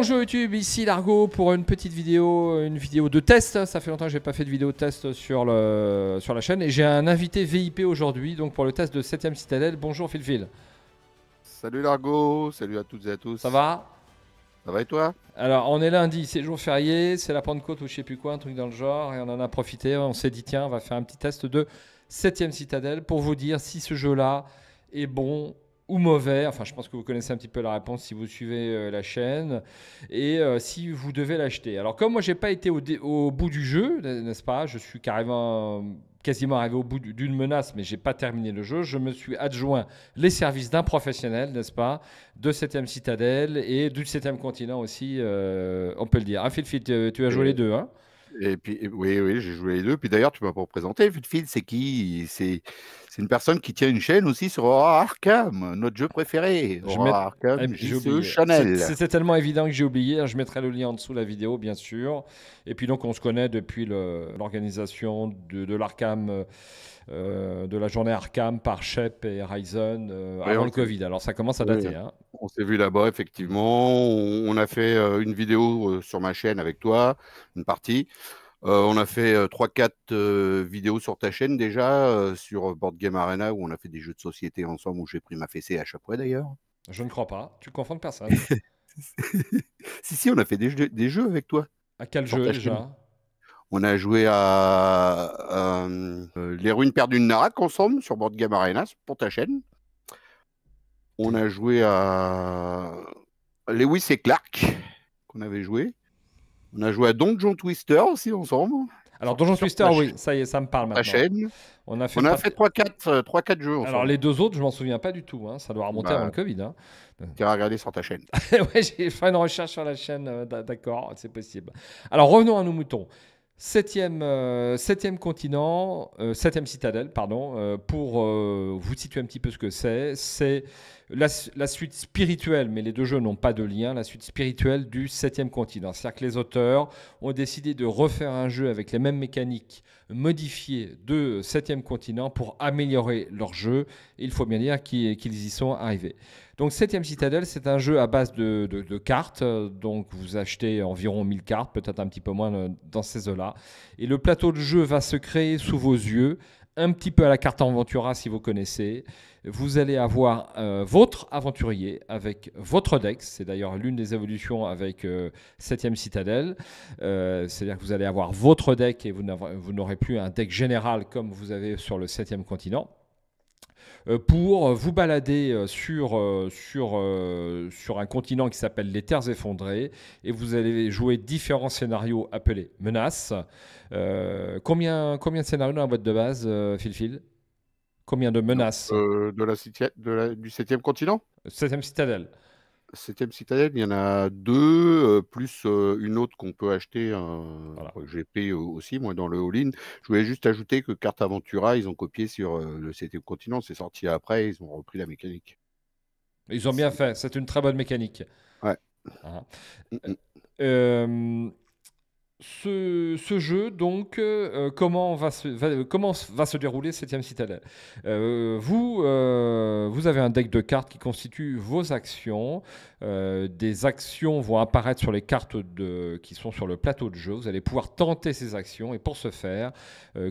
Bonjour YouTube, ici Largo pour une petite vidéo, de test. Ça fait longtemps que je n'ai pas fait de vidéo test sur la chaîne et j'ai un invité VIP aujourd'hui donc pour le test de 7ème Citadelle. Bonjour Phil. Salut Largo, salut à toutes et à tous. Ça va? Ça va et toi? Alors on est lundi, c'est jour férié, c'est la Pentecôte ou je sais plus quoi, un truc dans le genre et on en a profité. On s'est dit tiens, on va faire un petit test de 7ème Citadelle pour vous dire si ce jeu-là est bon ou mauvais. Enfin, je pense que vous connaissez un petit peu la réponse si vous suivez la chaîne et si vous devez l'acheter. Alors, comme moi, j'ai pas été au bout du jeu, n'est-ce pas? Je suis quasiment arrivé au bout d'une menace, mais j'ai pas terminé le jeu. Je me suis adjoint les services d'un professionnel, n'est-ce pas, de 7ème Citadelle et du 7ème continent aussi, on peut le dire. Ah, Phil, tu as joué les deux, hein? Et puis, oui, j'ai joué les deux. Puis d'ailleurs, tu m'as pas présenté. Phil, c'est qui? C'est une personne qui tient une chaîne aussi sur Aura Arkham, notre jeu préféré. Je mets... Aura Arkham, J'ai JCE oublié. Chanel. C'était tellement évident que j'ai oublié. Je mettrai le lien en dessous de la vidéo, bien sûr. Et puis donc, on se connaît depuis l'organisation de l'Arkham, de la journée Arkham par Shep et Ryzen Oui, avant le Covid. Alors, ça commence à oui, dater, hein. on s'est vu là-bas, effectivement. On a fait une vidéo sur ma chaîne avec toi, une partie. On a fait 3-4 vidéos sur ta chaîne déjà, sur Board Game Arena, où on a fait des jeux de société ensemble, où j'ai pris ma fessée à chaque fois d'ailleurs. Je ne crois pas. Tu confonds de personne. Si, on a fait des jeux avec toi À quel sur jeu ta chaîne. déjà? On a joué à Les Ruines perdues de Narak ensemble sur Board Game Arena pour ta chaîne. On a joué à Lewis et Clark, qu'on avait joué. On a joué à Donjon Twister aussi ensemble Alors, Donjon sur Twister, oui, ça y est, ça me parle ta maintenant. chaîne. On a fait On a fait 3-4 jeux Alors, ensemble. les deux autres, je m'en souviens pas du tout, hein. Ça doit remonter avant le Bah, Covid, hein. tu as regardé sur ta chaîne. Ouais, j'ai fait une recherche sur la chaîne, d'accord, c'est possible. Alors revenons à nos moutons. Septième continent, 7ème citadelle, pardon, pour vous situer un petit peu ce que c'est la suite spirituelle, mais les deux jeux n'ont pas de lien, la suite spirituelle du 7ème continent. C'est-à-dire que les auteurs ont décidé de refaire un jeu avec les mêmes mécaniques modifiées de 7ème continent pour améliorer leur jeu. Et il faut bien dire qu'ils y sont arrivés. Donc 7ème Citadelle, c'est un jeu à base de cartes. Donc vous achetez environ 1000 cartes, peut-être un petit peu moins dans ces eaux-là. Et le plateau de jeu va se créer sous vos yeux, un petit peu à la carte Aventura si vous connaissez. Vous allez avoir votre aventurier avec votre deck. C'est d'ailleurs l'une des évolutions avec 7ème Citadelle. C'est-à-dire que vous allez avoir votre deck et vous n'aurez plus un deck général comme vous avez sur le 7ème continent. Pour vous balader sur un continent qui s'appelle les Terres effondrées et vous allez jouer différents scénarios appelés menaces. Combien de scénarios dans la boîte de base, Phil? Combien de menaces? Du 7e continent. 7ème Citadelle. 7e citadelle, il y en a deux, plus une autre qu'on peut acheter, Voilà. que j'ai pris aussi, moi, dans le all-in. Je voulais juste ajouter que Carte Aventura, ils ont copié sur le 7e continent. C'est sorti après, ils ont repris la mécanique. Ils ont bien fait, c'est une très bonne mécanique. Ouais. Hein. Mm, mm. Ce jeu, donc, comment va se dérouler 7ème Citadelle? Vous avez un deck de cartes qui constitue vos actions. Des actions vont apparaître sur les cartes qui sont sur le plateau de jeu. Vous allez pouvoir tenter ces actions et pour ce faire,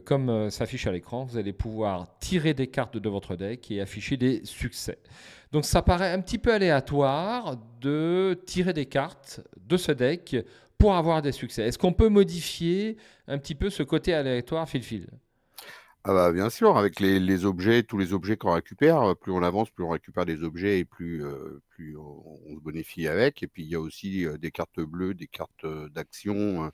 comme s'affiche à l'écran, vous allez pouvoir tirer des cartes de votre deck et afficher des succès. Donc ça paraît un petit peu aléatoire de tirer des cartes de ce deck pour avoir des succès. Est-ce qu'on peut modifier un petit peu ce côté aléatoire, Phil? Ah bah, bien sûr, avec les objets, tous les objets qu'on récupère, plus on avance, plus on récupère des objets et plus on se bonifie avec. Et puis il y a aussi des cartes bleues, des cartes d'action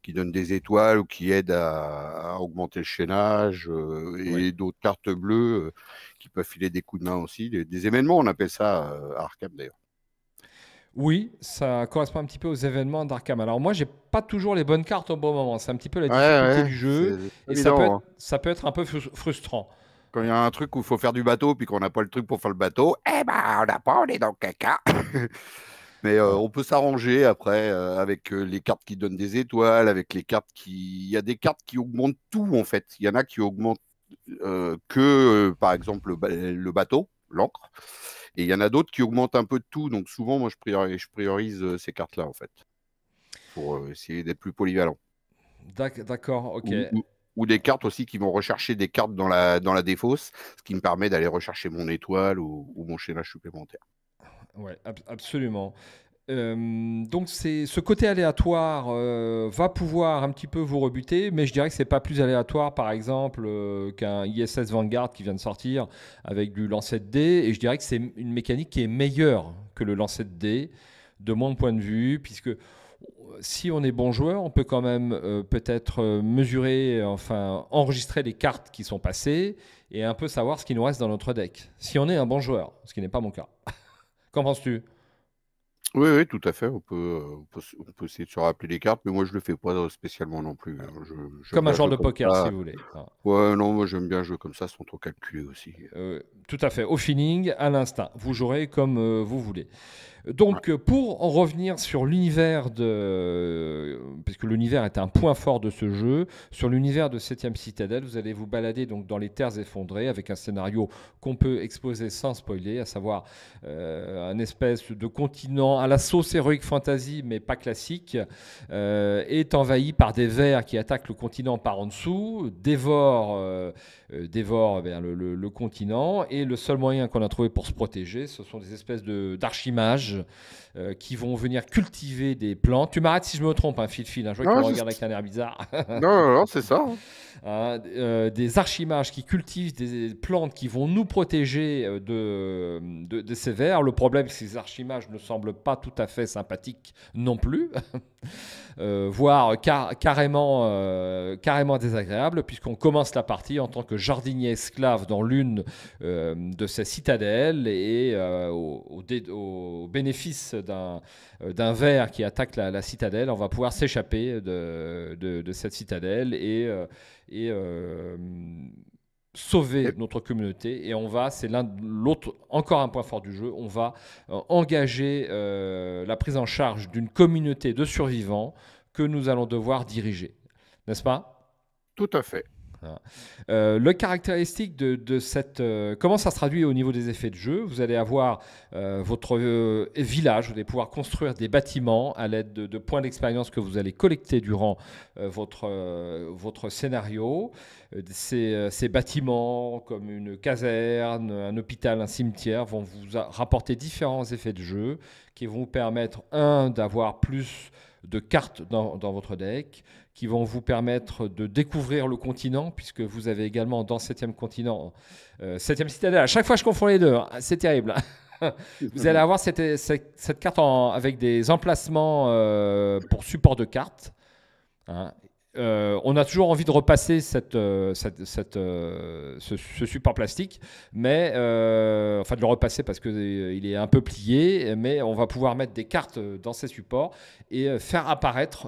qui donnent des étoiles ou qui aident à augmenter le chaînage, Oui. et d'autres cartes bleues qui peuvent filer des coups de main aussi. Des événements, on appelle ça à Arkham d'ailleurs. Oui, ça correspond un petit peu aux événements d'Arkham. Alors moi, j'ai pas toujours les bonnes cartes au bon moment. C'est un petit peu la Ouais, difficulté ouais, du jeu c'est pas et ça peut évident, être, hein. ça peut être un peu frustrant. Quand il y a un truc où il faut faire du bateau puis qu'on n'a pas le truc pour faire le bateau, eh ben on n'a pas, on est dans le caca. Mais Voilà. on peut s'arranger après avec les cartes qui donnent des étoiles, avec les cartes qui. Il y a des cartes qui augmentent tout en fait. Il y en a qui augmentent par exemple le bateau. l'encre. Et il y en a d'autres qui augmentent un peu de tout. Donc souvent, moi, je priorise ces cartes-là, en fait, pour essayer d'être plus polyvalent. D'accord, ok. Ou des cartes aussi qui vont rechercher des cartes dans la défausse, ce qui me permet d'aller rechercher mon étoile ou mon chaînage supplémentaire. Ouais, absolument. Donc ce côté aléatoire va pouvoir un petit peu vous rebuter, mais je dirais que c'est pas plus aléatoire, par exemple, qu'un ISS Vanguard qui vient de sortir avec du lancer de dés, et je dirais que c'est une mécanique qui est meilleure que le lancer de dés, de mon point de vue, puisque si on est bon joueur, on peut quand même peut-être mesurer, enfin enregistrer les cartes qui sont passées et un peu savoir ce qui nous reste dans notre deck. Si on est un bon joueur, ce qui n'est pas mon cas. Qu'en penses-tu? Oui, oui, tout à fait. On peut essayer de se rappeler les cartes, mais moi, je le fais pas spécialement non plus, hein. J'aime Comme un bien joueur jouer de comme poker, si ça. vous voulez. Hein. Ouais, non, moi, j'aime bien jouer comme ça sans trop calculer aussi. Tout à fait, au feeling, à l'instinct. Vous jouerez comme vous voulez. Ouais. Donc, pour en revenir sur l'univers de. Puisque l'univers est un point fort de ce jeu, sur l'univers de 7ème Citadelle, vous allez vous balader donc dans les terres effondrées avec un scénario qu'on peut exposer sans spoiler, à savoir un espèce de continent à la sauce Heroic Fantasy, mais pas classique, est envahi par des vers qui attaquent le continent par en dessous, dévorent le continent, et le seul moyen qu'on a trouvé pour se protéger, ce sont des espèces d'archimages qui vont venir cultiver des plantes. Tu m'arrêtes si je me trompe, hein, Phil, hein, je vois que tu Non, me regardes avec un air bizarre. non, non, non, c'est ça, hein. Hein, des archimages qui cultivent des plantes qui vont nous protéger de ces vers. Le problème, c'est que ces archimages ne semblent pas tout à fait sympathiques non plus, voire carrément désagréables, puisqu'on commence la partie en tant que jardinier esclave dans l'une de ces citadelles et au bénéfice d'un ver qui attaque la citadelle, on va pouvoir s'échapper de cette citadelle et sauver Et- notre communauté. Et on va, c'est l'autre, encore un point fort du jeu, on va engager la prise en charge d'une communauté de survivants que nous allons devoir diriger. N'est-ce pas? Tout à fait. Voilà. Le caractéristique de cette... comment ça se traduit au niveau des effets de jeu? Vous allez avoir votre village, vous allez pouvoir construire des bâtiments à l'aide de points d'expérience que vous allez collecter durant votre scénario. Ces bâtiments, comme une caserne, un hôpital, un cimetière, vont vous rapporter différents effets de jeu qui vont vous permettre, d'avoir plus de cartes dans votre deck, qui vont vous permettre de découvrir le continent, puisque vous avez également dans 7e continent, 7e citadelle. À chaque fois, je confonds les deux, hein. C'est terrible. Vous allez avoir cette carte avec des emplacements pour support de cartes. Hein. On a toujours envie de repasser ce support plastique, mais enfin de le repasser parce qu'il est un peu plié, mais on va pouvoir mettre des cartes dans ces supports et faire apparaître,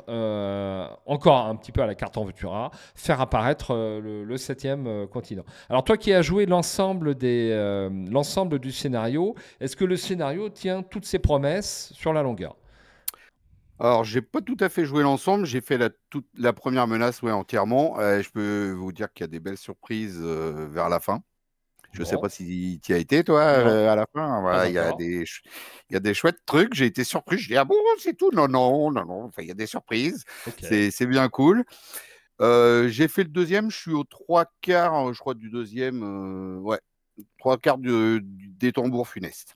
encore un petit peu à la carte en Ventura, faire apparaître le 7e continent. Alors toi qui as joué l'ensemble du scénario, est-ce que le scénario tient toutes ses promesses sur la longueur? Alors, j'ai pas tout à fait joué l'ensemble. J'ai fait la première menace, ouais, entièrement. Je peux vous dire qu'il y a des belles surprises vers la fin. Je sais Bon, pas si tu y as été, toi, non, à la fin. pas Voilà, encore. il y a des chouettes trucs. J'ai été surpris. Je dis, ah bon, c'est tout? Non, non, non, non. Enfin, il y a des surprises. Ok. C'est bien cool. J'ai fait le deuxième. Je suis aux trois quarts, je crois, du deuxième. Ouais, trois quarts des tambours funestes.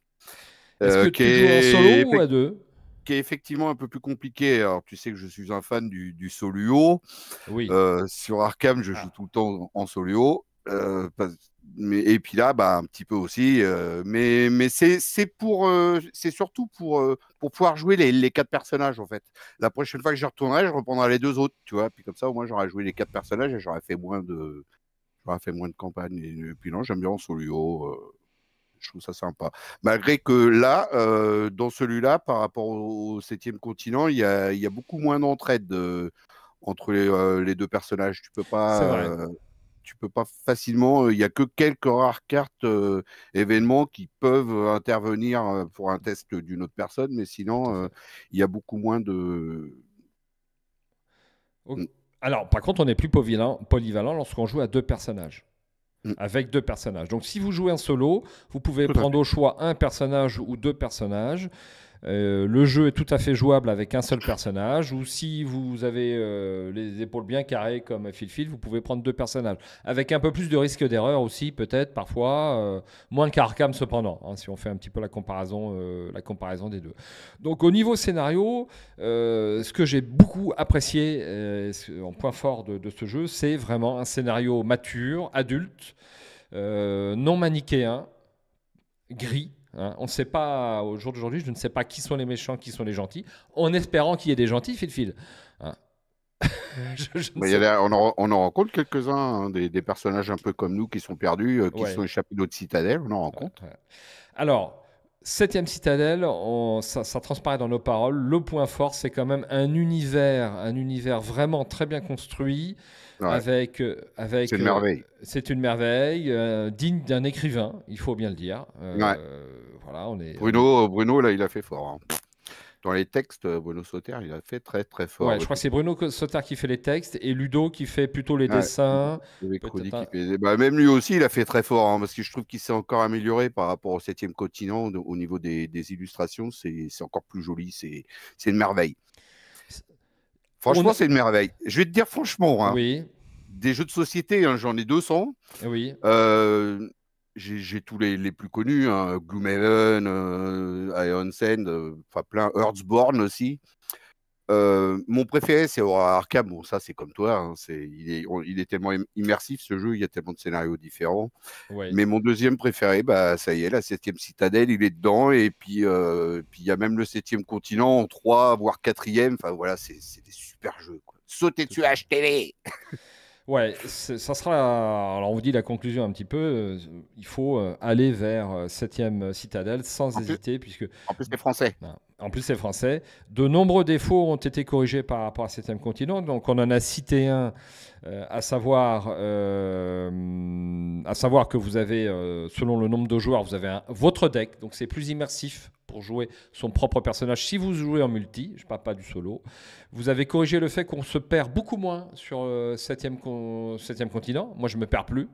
Est-ce que Qui tu joues en solo est, ou à deux? qui est effectivement un peu plus compliqué. Alors, tu sais que je suis un fan du soluo. Oui. Sur Arkham, je joue Ah, tout le temps en soluo. Et puis là, bah, un petit peu aussi. Mais c'est surtout pour pouvoir jouer les quatre personnages, en fait. La prochaine fois que j'y retournerai, je reprendrai les deux autres, tu vois. Puis comme ça, au moins, j'aurai joué les quatre personnages et j'aurais fait moins de campagne. Et puis non, j'aime bien en soluo. Je trouve ça sympa. Malgré que là, dans celui-là, par rapport au septième continent, il y a beaucoup moins d'entraide entre les deux personnages. c'est vrai. Tu peux pas facilement. Il y a que quelques rares cartes événements qui peuvent intervenir pour un test d'une autre personne, mais Tout à sinon, fait. il y a beaucoup moins de. Alors, par contre, on est plus polyvalent lorsqu'on joue à deux personnages. Mm. avec 2 personnages. Donc si vous jouez en solo, vous pouvez Tout à prendre fait. au choix un personnage ou 2 personnages. Le jeu est tout à fait jouable avec un seul personnage, ou si vous avez les épaules bien carrées comme Phil, vous pouvez prendre 2 personnages. Avec un peu plus de risque d'erreur aussi, peut-être parfois, moins qu'Arkham cependant, hein, si on fait un petit peu la comparaison des deux. Donc au niveau scénario, ce que j'ai beaucoup apprécié en point fort de ce jeu, c'est vraiment un scénario mature, adulte, non manichéen, gris. Hein. On ne sait pas, au jour d'aujourd'hui, je ne sais pas qui sont les méchants, qui sont les gentils, en espérant qu'il y ait des gentils, Phil. Hein. Je ne Bah, sais pas. on en rencontre quelques-uns, hein, des personnages un peu comme nous qui sont perdus, qui Ouais. sont échappés d'autres citadelles, on en rencontre. Ouais. Alors, septième citadelle, ça transparaît dans nos paroles. Le point fort, c'est quand même un univers vraiment très bien construit, Ouais, c'est une merveille. c'est une merveille, digne d'un écrivain, il faut bien le dire. Ouais. Voilà, on est. Bruno, là, il a fait fort, hein. Dans les textes, Bruno Sauter, il a fait très très fort. Ouais, je crois que c'est Bruno Sauter qui fait les textes et Ludo qui fait plutôt les Ouais. dessins. Avec Peut-être Chronique, bah, même lui aussi, il a fait très fort, hein, parce que je trouve qu'il s'est encore amélioré par rapport au septième continent au niveau des illustrations. C'est encore plus joli, c'est une merveille. On Franchement, a- c'est une merveille. Je vais te dire franchement, hein, Oui, des jeux de société, hein, j'en ai 200. oui, Euh, j'ai tous les plus connus, hein, Gloomhaven, Iron Sand, enfin plein, Earthborn aussi. Mon préféré, c'est Arkham. Bon, ça, c'est comme toi, hein, il est tellement immersif ce jeu, il y a tellement de scénarios différents. oui. Mais mon deuxième préféré, bah, ça y est, la septième citadelle, il est dedans. Et puis il y a même le septième continent en 3, voire quatrième. Enfin voilà, c'est des super jeux, quoi. Sautez Tout dessus à fait. HTV. Ouais, ça sera. Alors, on vous dit la conclusion un petit peu. Il faut aller vers septième citadelle sans En plus, hésiter, puisque en plus c'est français. en plus c'est français. De nombreux défauts ont été corrigés par rapport à septième continent. Donc, on en a cité un, à savoir que vous avez, selon le nombre de joueurs, vous avez votre deck. Donc, c'est plus immersif pour jouer son propre personnage si vous jouez en multi. Je ne parle pas du solo. Vous avez corrigé le fait qu'on se perd beaucoup moins sur septième continent. Moi, je me perds plus.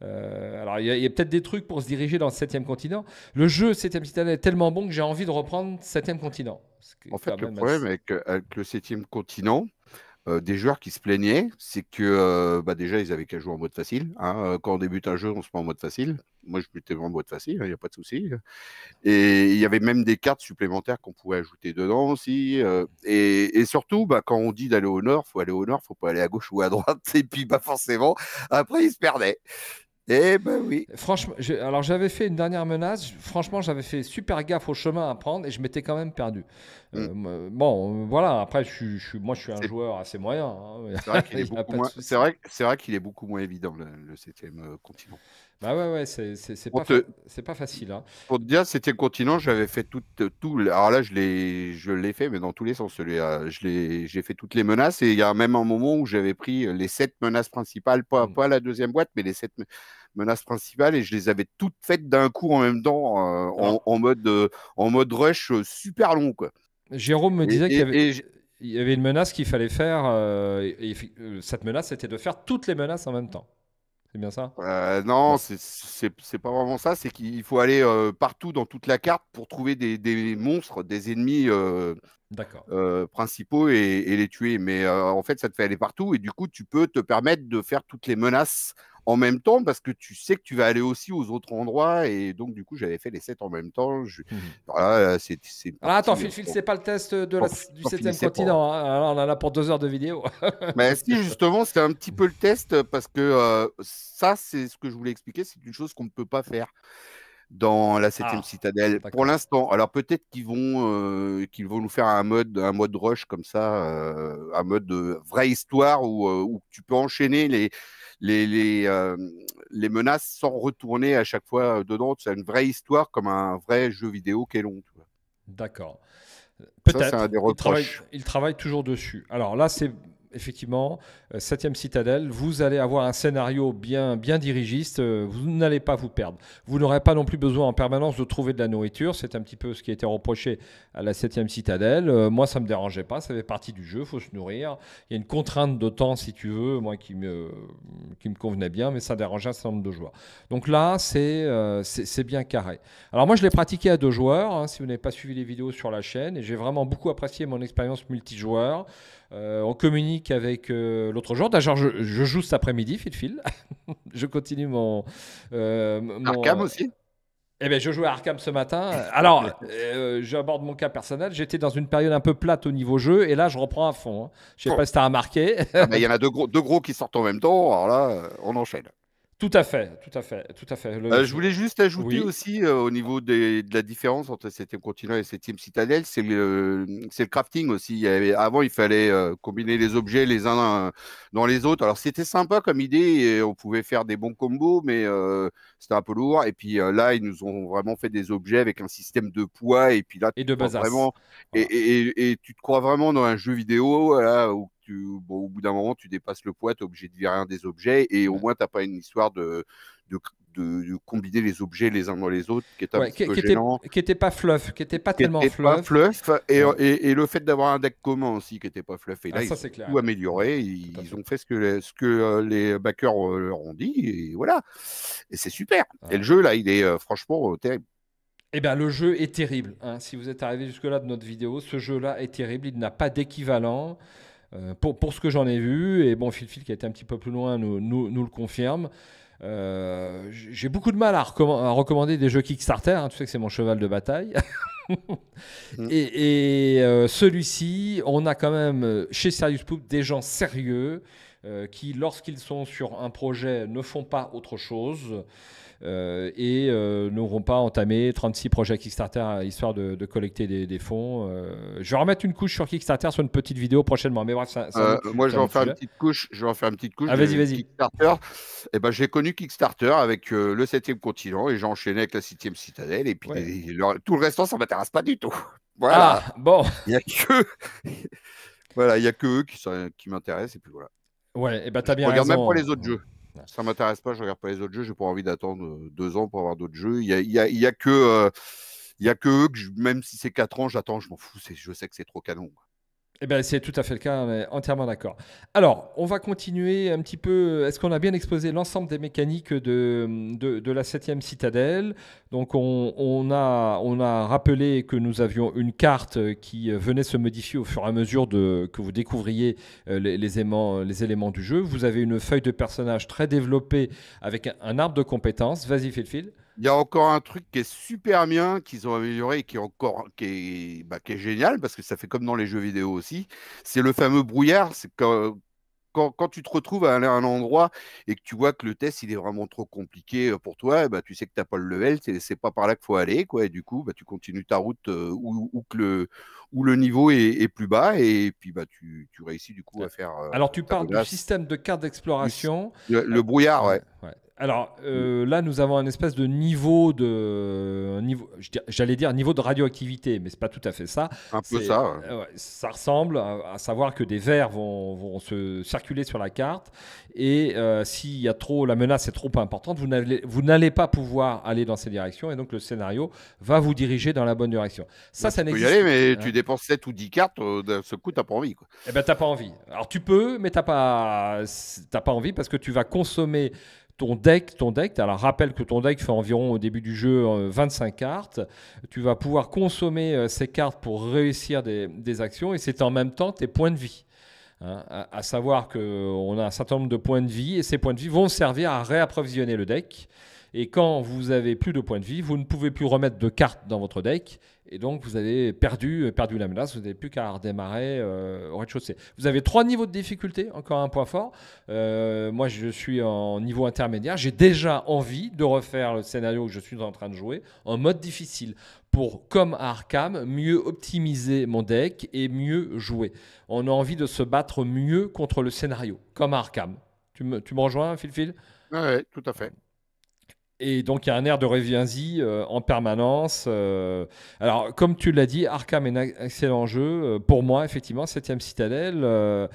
Alors, il y a peut-être des trucs pour se diriger dans le septième continent. Le jeu septième citadelle est tellement bon que j'ai envie de reprendre septième continent. En fait, le problème avec le septième continent, des joueurs qui se plaignaient, c'est que bah déjà, ils avaient qu'à jouer en mode facile, hein. Quand on débute un jeu, on se met en mode facile. Moi, je m'étais en mode facile, il n'y a pas de souci. Et il y avait même des cartes supplémentaires qu'on pouvait ajouter dedans aussi. Et surtout, bah, quand on dit d'aller au nord, il faut aller au nord, il ne faut pas aller à gauche ou à droite. Et puis, pas forcément. Après, ils se perdaient. Eh ben oui. Franchement, alors j'avais fait une dernière menace. Franchement, j'avais fait super gaffe au chemin à prendre et je m'étais quand même perdu. Mm. Bon, voilà. Après, moi, je suis un C'est joueur assez moyen. Hein. c'est vrai qu'il est Il n'y a beaucoup pas de moins. souci. C'est vrai qu'il est beaucoup moins évident le septième continent. Bah ouais, c'est Pour pas, te, c'est pas facile. Hein. Pour te dire, septième continent, j'avais fait tout. Alors là, je l'ai fait, mais dans tous les sens. Celui-là, j'ai fait toutes les menaces. Et il y a même un moment où j'avais pris les 7 menaces principales, Mm. pas la deuxième boîte, mais les 7 menaces principales, et je les avais toutes faites d'un coup en même temps, Alors, en mode rush super long, quoi. Jérôme me Et, disait et, et j- il y avait une menace qu'il fallait faire. Cette menace, c'était de faire toutes les menaces en même temps. C'est bien ça? non, Ouais, c'est pas vraiment ça. C'est qu'il faut aller partout dans toute la carte pour trouver des monstres, des ennemis. d'accord. Principaux et les tuer. Mais en fait, ça te fait aller partout et du coup, tu peux te permettre de faire toutes les menaces en même temps parce que tu sais que tu vas aller aussi aux autres endroits. Et donc, du coup, j'avais fait les 7 en même temps. Mhm. Voilà, c'est une Alors attends, partie. Phil, c'est pas le test du T'en septième finissais pas, hein. continent. Hein. Alors, on en a pour 2 heures de vidéo. Mais si, justement, c'était un petit peu le test parce que ça, c'est ce que je voulais expliquer. C'est une chose qu'on ne peut pas faire dans la septième Ah, citadelle pour d'accord. l'instant. Alors peut-être qu'ils vont nous faire un mode rush comme ça, un mode de vraie histoire où tu peux enchaîner les, les, euh, les menaces sans retourner à chaque fois dedans. C'est une vraie histoire comme un vrai jeu vidéo qui est long. Tu vois. D'accord. Ça, c'est un Peut-être. des reproches. Il travaille toujours dessus. Alors là, c'est effectivement, septième citadelle, vous allez avoir un scénario bien dirigiste, vous n'allez pas vous perdre. Vous n'aurez pas non plus besoin en permanence de trouver de la nourriture, c'est un petit peu ce qui a été reproché à la septième citadelle. Moi, ça ne me dérangeait pas, ça fait partie du jeu, il faut se nourrir. Il y a une contrainte de temps, si tu veux, moi qui me convenait bien, mais ça dérangeait un certain nombre de joueurs. Donc là, c'est bien carré. Alors moi, je l'ai pratiqué à 2 joueurs, hein, si vous n'avez pas suivi les vidéos sur la chaîne, et j'ai vraiment beaucoup apprécié mon expérience multijoueur. On communique avec l'autre joueur. D'ailleurs, je joue cet après-midi, fil. Je continue Arkham aussi. Eh bien, je jouais à Arkham ce matin. Alors, j'aborde mon cas personnel. J'étais dans une période un peu plate au niveau jeu, et là, je reprends à fond, hein. Je ne sais Bon. pas si tu as remarqué. Ah bah, il y en a deux gros qui sortent en même temps. Alors là, on enchaîne. Tout à fait. Je voulais juste ajouter Oui, aussi au niveau de la différence entre 7e continent et 7e citadelle, c'est le crafting aussi. Avant, il fallait combiner les objets les uns dans les autres. Alors, c'était sympa comme idée et on pouvait faire des bons combos, mais c'était un peu lourd. Et puis là, ils nous ont vraiment fait des objets avec un système de poids. Et puis là, et tu te de crois Bazas. vraiment, Voilà. et tu te crois vraiment dans un jeu vidéo là, où au bout d'un moment, tu dépasses le poids, tu es obligé de virer un des objets et au Ouais. moins, tu n'as pas une histoire de, de combiner les objets les uns dans les autres, qui est un Ouais, petit peu gênant, qui était pas fluff, qui était pas qui tellement n'était pas fluff. fluff, Ouais. et le fait d'avoir un deck commun aussi qui n'était pas fluff. Et Ah, là, ça ils ont c'est clair. tout Ouais, amélioré, tout à ils fait. ont fait ce que les backers leur ont dit, et voilà. Et c'est super. Et le Voilà. jeu, là, il est franchement terrible. Eh bien, le jeu est terrible, hein. Si vous êtes arrivé jusque-là de notre vidéo, ce jeu-là est terrible. Il n'a pas d'équivalent pour ce que j'en ai vu. Et bon, Phil qui a été un petit peu plus loin nous le confirme. J'ai beaucoup de mal à recommander des jeux Kickstarter, hein. Tu sais que c'est mon cheval de bataille. Mm. Et celui-ci, on a quand même chez Serious Poop des gens sérieux qui, lorsqu'ils sont sur un projet, ne font pas autre chose et n'auront pas entamé 36 projets Kickstarter histoire de collecter des fonds. Je vais remettre une couche sur Kickstarter sur une petite vidéo prochainement. Mais bref, Moi, c'est je un vais en autre faire une sujet. petite couche. Je vais en faire une petite couche Ah, vas-y, de vas-y. Kickstarter. Et ben, j'ai connu Kickstarter avec le 7e continent et j'ai enchaîné avec la 6e citadelle. Et puis Ouais. tout le restant, ça m'intéresse pas du tout. Voilà. Ah, bon. Il y a que voilà, il y a que eux qui m'intéressent. Et puis voilà. Ouais, et ben Je t'as bien regarde même pas raison. les autres jeux. Ouais. Ça m'intéresse pas. Je regarde pas les autres jeux. J'ai pas envie d'attendre 2 ans pour avoir d'autres jeux. Il y a que il y a que eux que même si c'est 4 ans, j'attends. Je m'en fous. Je sais que c'est trop canon. Eh ben, c'est tout à fait le cas, on est entièrement d'accord. Alors, on va continuer un petit peu. Est-ce qu'on a bien exposé l'ensemble des mécaniques de la septième citadelle? Donc, on a rappelé que nous avions une carte qui venait se modifier au fur et à mesure que vous découvriez les éléments du jeu. Vous avez une feuille de personnage très développée avec un arbre de compétences. Vas-y, Phil. Il y a encore un truc qui est super bien, qu'ils ont amélioré et qui est génial, parce que ça fait comme dans les jeux vidéo aussi. C'est le fameux brouillard. C'est quand tu te retrouves à aller à un endroit et que tu vois que le test il est vraiment trop compliqué pour toi, bah, tu sais que tu n'as pas le level, c'est pas par là qu'il faut aller, quoi. Et du coup, bah, tu continues ta route où le niveau est plus bas, et puis bah, tu réussis du coup à faire Alors, tu ta parles du menace. système de carte d'exploration. Le brouillard, Ouais, ouais. ouais. Alors là, nous avons un espèce de niveau j'allais dire niveau de radioactivité, mais c'est pas tout à fait ça. Un peu ça. Ouais, ça ressemble à savoir que des vers vont se circuler sur la carte et s'il y a trop, la menace est trop importante, vous n'allez pas pouvoir aller dans ces directions et donc le scénario va vous diriger dans la bonne direction. Bah, Ça tu peux y aller, n'existe. mais Hein. tu dépenses 7 ou 10 cartes, d'un seul coup, t'as pas envie, quoi. Eh ben, t'as pas envie. Alors tu peux, mais t'as pas envie parce que tu vas consommer ton deck. Alors rappelle que ton deck fait environ au début du jeu 25 cartes. Tu vas pouvoir consommer ces cartes pour réussir des actions et c'est en même temps tes points de vie. Hein, à savoir qu'on a un certain nombre de points de vie et ces points de vie vont servir à réapprovisionner le deck. Et quand vous avez plus de points de vie, vous ne pouvez plus remettre de cartes dans votre deck. Et donc, vous avez perdu la menace. Vous n'avez plus qu'à redémarrer au rez-de-chaussée. Vous avez 3 niveaux de difficulté, encore un point fort. Moi, je suis en niveau intermédiaire. J'ai déjà envie de refaire le scénario que je suis en train de jouer en mode difficile pour, comme à Arkham, mieux optimiser mon deck et mieux jouer. On a envie de se battre mieux contre le scénario, comme à Arkham. Tu me rejoins, Phil? Ouais, tout à fait. Et donc, il y a un air de reviens-y en permanence. Alors, comme tu l'as dit, Arkham est un excellent jeu. Pour moi, effectivement, 7ème Citadelle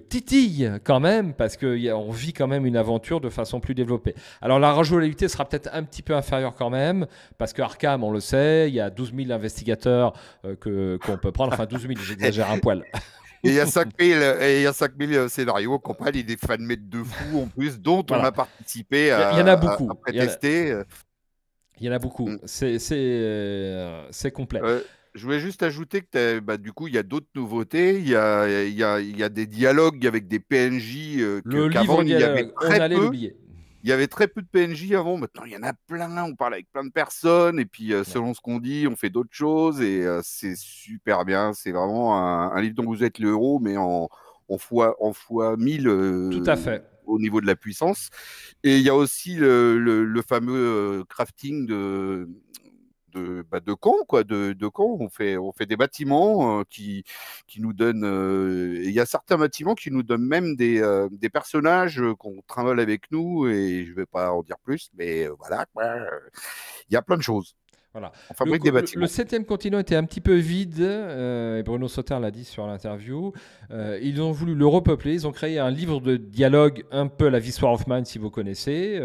titille quand même, parce qu'on vit quand même une aventure de façon plus développée. Alors, la rejouabilité sera peut-être un petit peu inférieure quand même, parce que Arkham, on le sait, il y a 12 000 investigateurs qu'on peut prendre. Enfin, 12 000, j'exagère un poil. Et il y a 5000, et il y a 5000 scénarios qu'on parle, et des fanmates de fous en plus, dont on Voilà. a participé Il y en a à beaucoup. prétester. Il y en a beaucoup. Mm. C'est complet. Je voulais juste ajouter que bah, du coup, il y a d'autres nouveautés. Il y a des dialogues avec des PNJ Le qu'avant, livre il y avait dialogue, on très allait peu. l'oublier. Il y avait très peu de PNJ avant. Maintenant, il y en a plein. On parle avec plein de personnes. Et puis, Ouais. selon ce qu'on dit, on fait d'autres choses. Et c'est super bien. C'est vraiment un livre dont vous êtes le héros, mais en fois 1000 Tout à fait. au niveau de la puissance. Et il y a aussi le fameux crafting de camps, quoi, de camps. On fait des bâtiments qui nous donnent. Il y a certains bâtiments qui nous donnent même des personnages qu'on trimballe avec nous, et je ne vais pas en dire plus, mais voilà, quoi. Il y a plein de choses. Voilà. On fabrique des Le bâtiments. 7e continent était un petit peu vide, et Bruno Sauter l'a dit sur l'interview. Ils ont voulu le repeupler, ils ont créé un livre de dialogue un peu à la This War of Mine, si vous connaissez,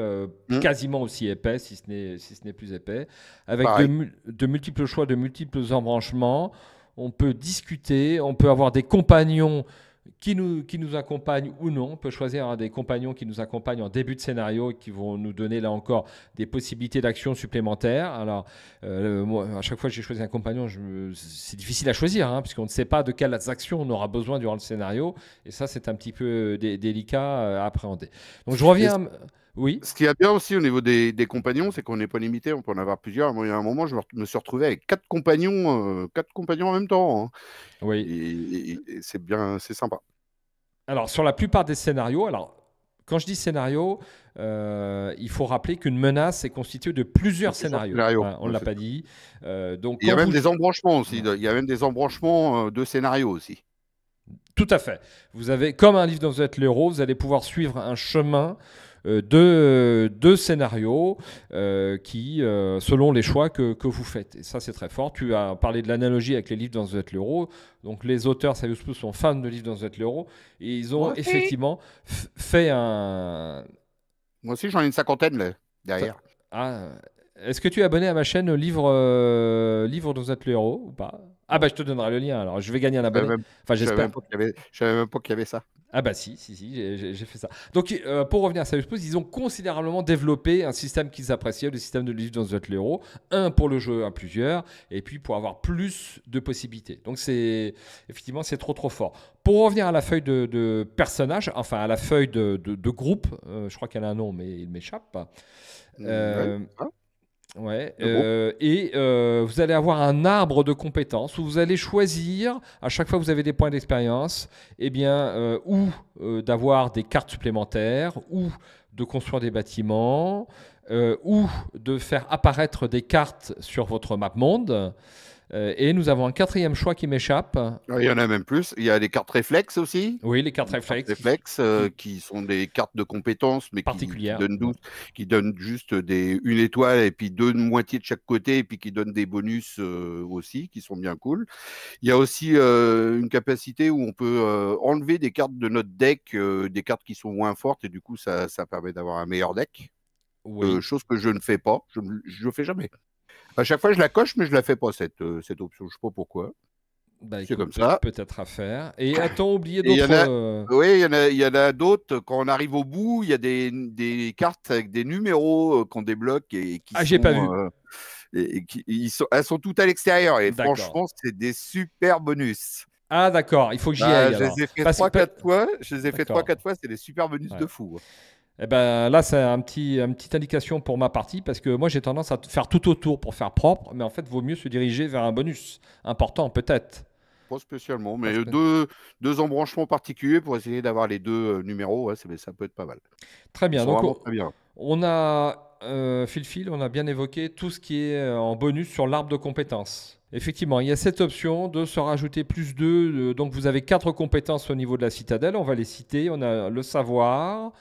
quasiment aussi épais, si ce n'est plus épais, avec Pareil. de multiples choix, de multiples embranchements. On peut discuter, on peut avoir des compagnons qui nous accompagnent ou non. On peut choisir des compagnons qui nous accompagnent en début de scénario et qui vont nous donner là encore des possibilités d'action supplémentaires. Alors, moi, à chaque fois que j'ai choisi un compagnon, c'est difficile à choisir, hein, puisqu'on ne sait pas de quelles actions on aura besoin durant le scénario. Et ça, c'est un petit peu délicat à appréhender. Donc, je Et reviens. Oui. ce qui est bien aussi au niveau des compagnons, c'est qu'on n'est pas limité, on peut en avoir plusieurs. Moi, il y a un moment, je me suis retrouvé avec quatre compagnons en même temps, hein. Oui. Et c'est bien, c'est sympa. Alors, sur la plupart des scénarios, alors, quand je dis scénario, il faut rappeler qu'une menace est constituée de plusieurs scénarios. Voilà, on ne l'a pas dit. Donc, Il y a quand même vous... des embranchements aussi. Voilà. Il y a même des embranchements de scénarios aussi. Tout à fait. Vous avez, comme un livre dont vous êtes le héros, vous allez pouvoir suivre un chemin de scénarios selon les choix que vous faites. Et ça, c'est très fort. Tu as parlé de l'analogie avec les livres dont vous êtes le héros. Donc, les auteurs Serious Plus sont fans de livres dont vous êtes le héros. Et ils ont Moi aussi. effectivement fait un. Moi aussi, j'en ai une cinquantaine là, derrière. Ah, est-ce que tu es abonné à ma chaîne Livre dont vous êtes le héros ou pas? Ah, bah, je te donnerai le lien. Alors, je vais gagner un Je savais abonné. même, Enfin, je savais j'espère. même pas je savais même pas qu'il y avait ça. Ah bah si, j'ai fait ça. Donc pour revenir à Serious Plus, ils ont considérablement développé un système qu'ils appréciaient, le système de livre dans The Battle Hero. Un pour le jeu à plusieurs, et puis pour avoir plus de possibilités. Donc effectivement c'est trop fort. Pour revenir à la feuille de personnage, enfin à la feuille de groupe, je crois qu'elle a un nom mais il m'échappe. Ouais, Euh, hein, Ouais, le groupe. vous allez avoir un arbre de compétences où vous allez choisir, à chaque fois que vous avez des points d'expérience, eh bien, ou d'avoir des cartes supplémentaires, ou de construire des bâtiments, ou de faire apparaître des cartes sur votre map monde. Et nous avons un quatrième choix qui m'échappe. Il y en a même plus. Il y a des cartes réflexes aussi. Oui, les cartes Des cartes réflexes réflexes qui qui sont des cartes de compétences, mais particulières. Ouais. qui donnent juste une étoile et puis deux moitiés de chaque côté, et puis qui donnent des bonus aussi, qui sont bien cool. Il y a aussi une capacité où on peut enlever des cartes de notre deck, des cartes qui sont moins fortes, et du coup, ça permet d'avoir un meilleur deck. Oui. Chose que je ne fais pas. Je ne le fais jamais. À chaque fois, je la coche, mais je la fais pas, cette option. Je sais pas pourquoi. Bah C'est écoute, comme ça. peut-être à faire. Et a-t-on oublié Et il y en d'autres a, oui, il y en a d'autres. Quand on arrive au bout, il y a des cartes avec des numéros qu'on débloque et qui Ah, j'ai pas vu. elles sont toutes à l'extérieur. Et D'accord. franchement, c'est des super bonus. Ah d'accord, il faut que j'y Bah, aille je alors. les ai fait Parce que, 3-4 fois. Je les ai fait d'accord. 3-4 fois. C'est des super bonus Ouais. de fou. Eh ben là, c'est une petite indication pour ma partie parce que moi j'ai tendance à faire tout autour pour faire propre, mais en fait, vaut mieux se diriger vers un bonus important peut-être. Pas spécialement, Pas mais spé- deux embranchements particuliers pour essayer d'avoir les deux numéros. Ouais, ça peut être pas mal. Très Ils bien. sont Donc vraiment très bien. on a Phil, on a bien évoqué tout ce qui est en bonus sur l'arbre de compétences. Effectivement, il y a cette option de se rajouter plus 2. Donc vous avez 4 compétences au niveau de la citadelle. On va les citer. On a le savoir,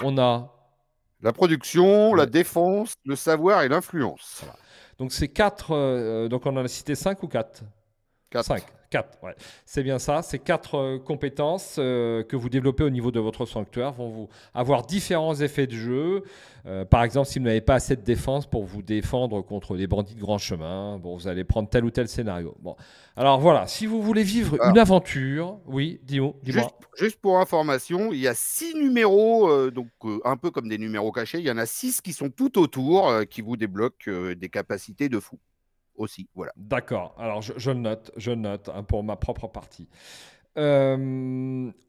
on a La production, la Ouais, défense, le savoir et l'influence. voilà. Donc c'est 4, donc on en a cité 5 ou 4? 5, 4. 4, ouais. C'est bien ça. Ces 4 compétences que vous développez au niveau de votre sanctuaire vont vous avoir différents effets de jeu. Par exemple, si vous n'avez pas assez de défense pour vous défendre contre des bandits de grand chemin, bon, vous allez prendre tel ou tel scénario. Bon, alors voilà, si vous voulez vivre une Alors, aventure, oui, juste, dis-moi. juste pour information, il y a 6 numéros, donc un peu comme des numéros cachés. Il y en a 6 qui sont tout autour, qui vous débloquent des capacités de fou aussi. Voilà. D'accord. Alors je le note hein, pour ma propre partie.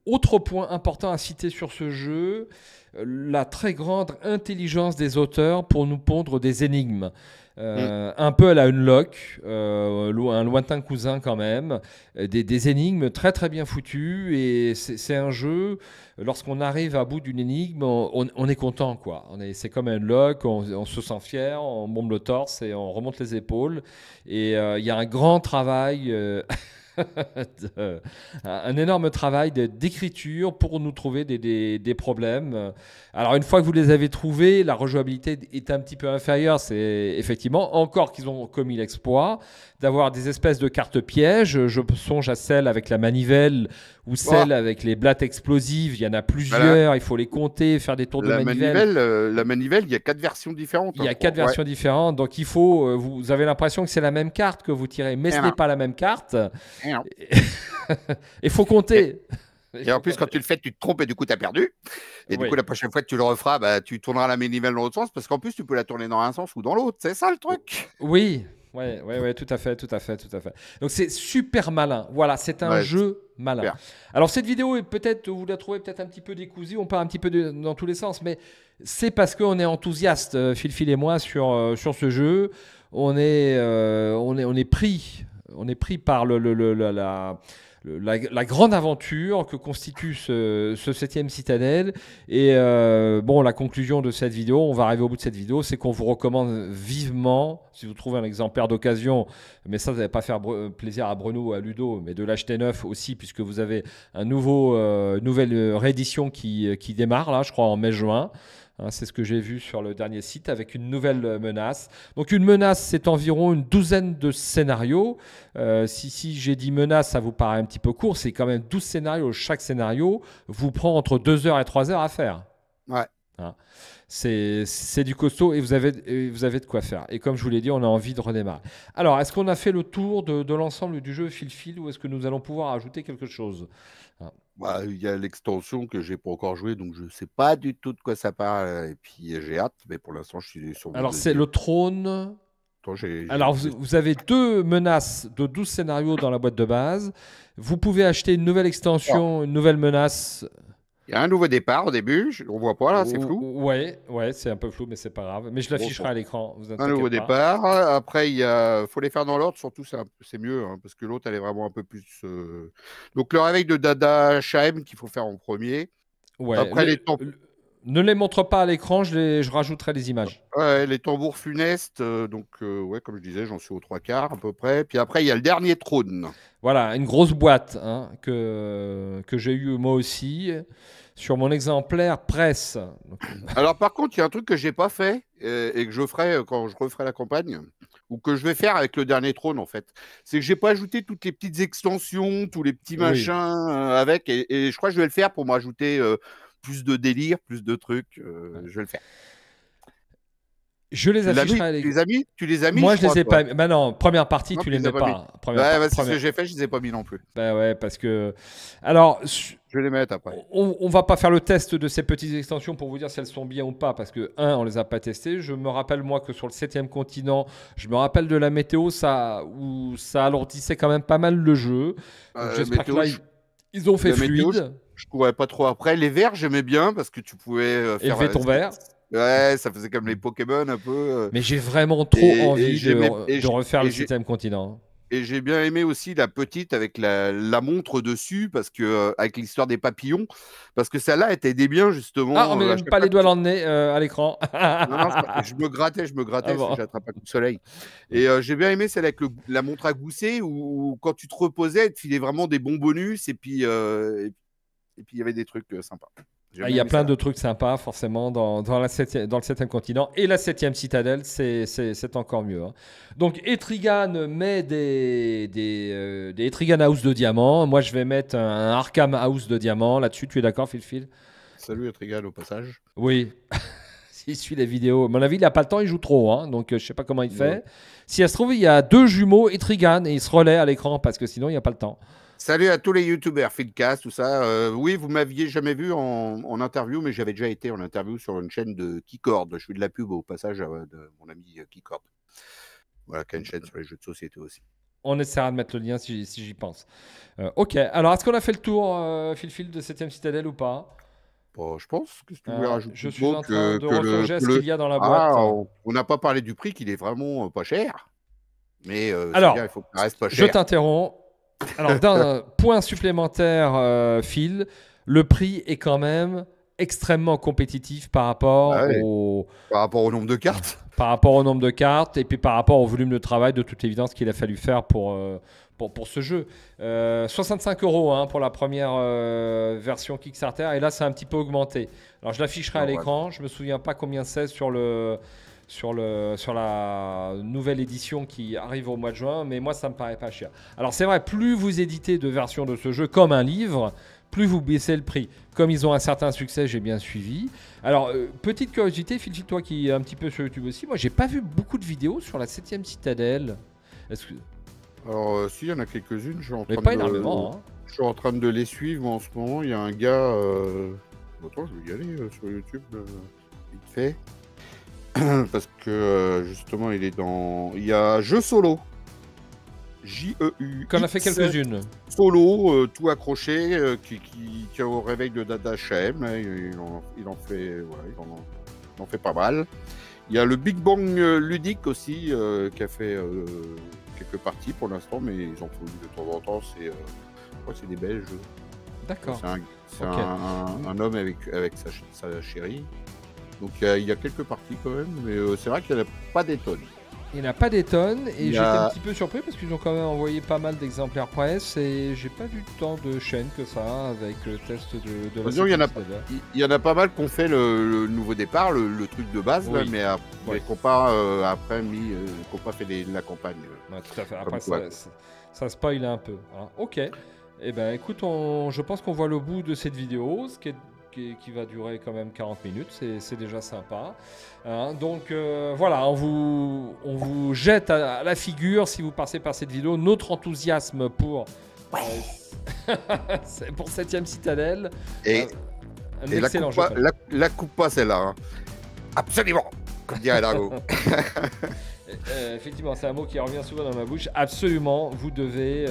Autre point important à citer sur ce jeu, la très grande intelligence des auteurs pour nous pondre des énigmes. Mm. Un peu à la Unlock, un lointain cousin quand même, des énigmes très très bien foutues et c'est un jeu, lorsqu'on arrive à bout d'une énigme, on est content quoi. C'est comme un Unlock, on se sent fier, on bombe le torse et on remonte les épaules et il y a un grand travail un énorme travail d'écriture pour nous trouver des problèmes. Alors une fois que vous les avez trouvés, la rejouabilité est un petit peu inférieure. C'est effectivement encore qu'ils ont commis l'exploit d'avoir des espèces de cartes pièges. Je songe à celle avec la manivelle ou Oh, celle avec les blattes explosives. Il y en a voilà. plusieurs. Il faut les compter, faire des tours de manivelle. La manivelle, il y a 4 versions différentes, Il y hein, a je crois. 4 Ouais. versions différentes, donc il faut. Vous avez l'impression que c'est la même carte que vous tirez, mais Et, ce n'est pas la même carte. non. Il faut Et- compter. Il et en faut plus, quand tu compter. le fais, tu te trompes et du coup, tu as perdu. Et du coup, Oui. la prochaine fois que tu le referas, bah, tu tourneras la manivelle dans l'autre sens parce qu'en plus, tu peux la tourner dans un sens ou dans l'autre. C'est ça le truc. Oui. Ouais, ouais, ouais, tout à fait, tout à fait, tout à fait. Donc c'est super malin. Voilà, c'est un Ouais, jeu malin. super. Alors cette vidéo est peut-être, vous la trouvez peut-être un petit peu décousue, on part un petit peu dans tous les sens, mais c'est parce qu'on est enthousiaste, Phil et moi, sur ce jeu. On est pris par la grande aventure que constitue ce septième citadelle. Et bon, la conclusion de cette vidéo, on va arriver au bout de cette vidéo, c'est qu'on vous recommande vivement, si vous trouvez un exemplaire d'occasion, mais ça, vous n'allez pas faire plaisir à Bruno ou à Ludo, mais de l'acheter neuf aussi, puisque vous avez nouvelle réédition qui démarre, là, je crois, en mai-juin. Hein, c'est ce que j'ai vu sur le dernier site avec une nouvelle menace. Donc une menace, c'est environ une douzaine de scénarios. Si j'ai dit menace, ça vous paraît un petit peu court. C'est quand même 12 scénarios. Chaque scénario vous prend entre 2 heures et 3 heures à faire. Ouais. Hein. C'est du costaud et vous avez de quoi faire. Et comme je vous l'ai dit, on a envie de redémarrer. Alors, est-ce qu'on a fait le tour de l'ensemble du jeu Fil ou est-ce que nous allons pouvoir ajouter quelque chose? Hein. Bah, il y a l'extension que j'ai pas encore joué, donc je sais pas du tout de quoi ça parle. Et puis j'ai hâte, mais pour l'instant, je suis sur mon Alors, c'est deuxième. le trône. Attends, Alors, vous avez 2 menaces de 12 scénarios dans la boîte de base. Vous pouvez acheter une nouvelle Ah, extension, une nouvelle menace. il y a un nouveau départ au début, on voit pas là, c'est flou. Ouais, ouais, c'est un peu flou, mais c'est pas grave. Mais je Bon, l'afficherai à l'écran, vous un inquiétez nouveau pas. départ. Après, faut les faire dans l'ordre, surtout c'est mieux, hein, parce que l'autre, elle est vraiment un peu plus. Donc le réveil de Dada Chaim qu'il faut faire en premier. Ouais, Après, ne les montre pas à l'écran, je rajouterai les images. ouais, les tambours funestes. Donc, ouais, comme je disais, j'en suis aux 3/4 à peu près. Puis après, il y a le dernier trône. Voilà, une grosse boîte hein, que j'ai eu moi aussi sur mon exemplaire presse. Donc, Alors, par contre, il y a un truc que j'ai pas fait et que je ferai quand je referai la campagne, ou que je vais faire avec le dernier trône, en fait. C'est que j'ai pas ajouté toutes les petites extensions, tous les petits oui, machins avec. Et je crois que je vais le faire pour m'ajouter plus de délire, plus de trucs. Je vais le faire. je les Tu l'as mis? afficherai à Tu l'écran. les as mis? Tu les as mis, Moi, je je les crois, ai toi. pas mis. Bah non, première partie, Non, tu tu les les as mets pas mis. pas. Première Ouais, par- bah, c'est ce que première- j'ai fait, je les ai pas mis non plus. Bah ouais, parce que. Alors, Je vais les mettre après. on va pas faire le test de ces petites extensions pour vous dire si elles sont bien ou pas, parce que, on les a pas testées. Je me rappelle, moi, que sur le septième continent, je me rappelle de la météo, où ça alourdissait quand même pas mal le jeu. Donc j'espère que Météo, là, ils ont fait la météo, fluide, je courais pas trop après. Les verts, j'aimais bien parce que tu pouvais faire. élever ton verre. Ouais, ça faisait comme les Pokémon un peu. Mais j'ai vraiment trop Et envie j'aimais de refaire le septième continent. et j'ai bien aimé aussi la petite avec la montre dessus parce que avec l'histoire des papillons parce que celle-là elle t'aidait bien Ah, on justement met à même chaque pas fois les que doigts dans le nez à l'écran. non, non, je me Ah grattais parce que bon. j'attrape un coup de soleil. Et j'ai bien aimé celle avec la montre à gousset où quand tu te reposais, elle te filait vraiment des bons bonus et puis il y avait des trucs sympas. Il y a plein de trucs sympas, forcément, dans le 7e continent. Et la 7e citadelle, c'est encore mieux. Hein. Donc, Etrigan met des Etrigan House de diamant. Moi, je vais mettre un Arkham House de diamant. Là-dessus, tu es d'accord, Phil? Salut Etrigan au passage. Oui. S'il suit les vidéos. À mon avis, il n'a pas le temps, il joue trop. Hein. Donc, je ne sais pas comment il fait. Ouais. Si elle se trouve, il y a 2 jumeaux Etrigan et il se relaie à l'écran parce que sinon, il n'y a pas le temps. Salut à tous les youtubeurs, Philcast, tout ça. Oui, vous m'aviez jamais vu en interview, mais j'avais déjà été en interview sur une chaîne de Keycord. Je fais de la pub au passage de mon ami Keycord. Voilà, qui a une chaîne sur les jeux de société aussi. On essaiera de mettre le lien si j'y pense. Ok, alors est-ce qu'on a fait le tour, Phil, de 7e citadelle ou pas? Bon, je pense que tu voulais rajouter. Je suis en train de replonger ce qu'il y a dans la boîte. On n'a pas parlé du prix, qu'il est vraiment pas cher. Mais alors, bien, il faut que ça reste pas cher. Je t'interromps. Alors, d'un point supplémentaire, Phil, le prix est quand même extrêmement compétitif par rapport au nombre de cartes. Par rapport au nombre de cartes et puis par rapport au volume de travail, de toute évidence, qu'il a fallu faire pour ce jeu. 65 € hein, pour la première version Kickstarter, et là, c'est un petit peu augmenté. Alors, je l'afficherai à l'écran. Je ne me souviens pas combien c'est sur la nouvelle édition qui arrive au mois de juin, mais moi ça me paraît pas cher. Alors c'est vrai, plus vous éditez de versions de ce jeu comme un livre, plus vous baissez le prix. Comme ils ont un certain succès, j'ai bien suivi. Alors petite curiosité, Phil, toi qui est un petit peu sur YouTube aussi, moi j'ai pas vu beaucoup de vidéos sur la 7e citadelle. Alors si, il y en a quelques-unes, mais pas énormément. Hein. Je suis en train de les suivre en ce moment. Il y a un gars, attends, je vais y aller sur YouTube vite fait. Parce que justement, il y a Jeu Solo. J-E-U. Qu'on a fait quelques-unes. Solo, tout accroché, qui est au réveil de Dada Shem. Il en fait pas mal. Il y a le Big Bang ludique aussi, qui a fait quelques parties pour l'instant, mais ils en font de temps en temps. Je crois que c'est des Belges. D'accord. C'est un homme avec sa chérie. Donc il y a quelques parties quand même, mais c'est vrai qu'il n'y en a pas des tonnes. Il n'y en a pas des tonnes, et j'étais un petit peu surpris parce qu'ils ont quand même envoyé pas mal d'exemplaires presse, et j'ai pas vu tant de chaînes que ça avec le test de la il y en a pas mal qui ont fait le nouveau départ, le truc de base, oui. Là, mais qui n'ont pas après qui n'ont pas fait la campagne. Ouais, tout à fait. Après, ça spoil un peu. Hein. Ok. Eh ben, écoute, je pense qu'on voit le bout de cette vidéo, qui va durer quand même 40 minutes, c'est déjà sympa. Hein, donc voilà, on vous jette à la figure, si vous passez par cette vidéo, notre enthousiasme pour 7e citadelle. Et excellent jeu. La coupe pas celle-là. Hein. Absolument, comme dirait Dargo. Effectivement, c'est un mot qui revient souvent dans ma bouche. Absolument, vous devez...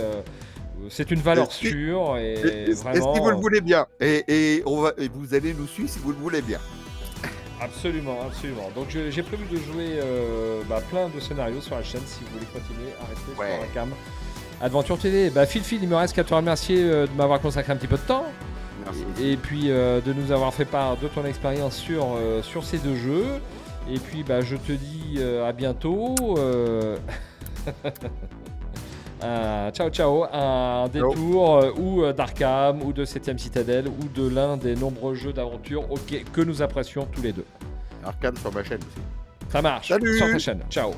c'est une valeur sûre et vraiment... si vous le voulez bien. Et vous allez nous suivre si vous le voulez bien. Absolument, absolument. Donc j'ai prévu de jouer plein de scénarios sur la chaîne si vous voulez continuer à rester sur la cam. Adventure TV. Phil, il me reste qu'à te remercier de m'avoir consacré un petit peu de temps. Merci. Et puis de nous avoir fait part de ton expérience sur ces 2 jeux. Et puis je te dis à bientôt. Ciao, un détour ou d'Arkham ou de 7e citadelle ou de l'un des nombreux jeux d'aventure que nous apprécions tous les deux. Arkham sur ma chaîne aussi. Ça marche. Salut. Sur ta chaîne. Ciao.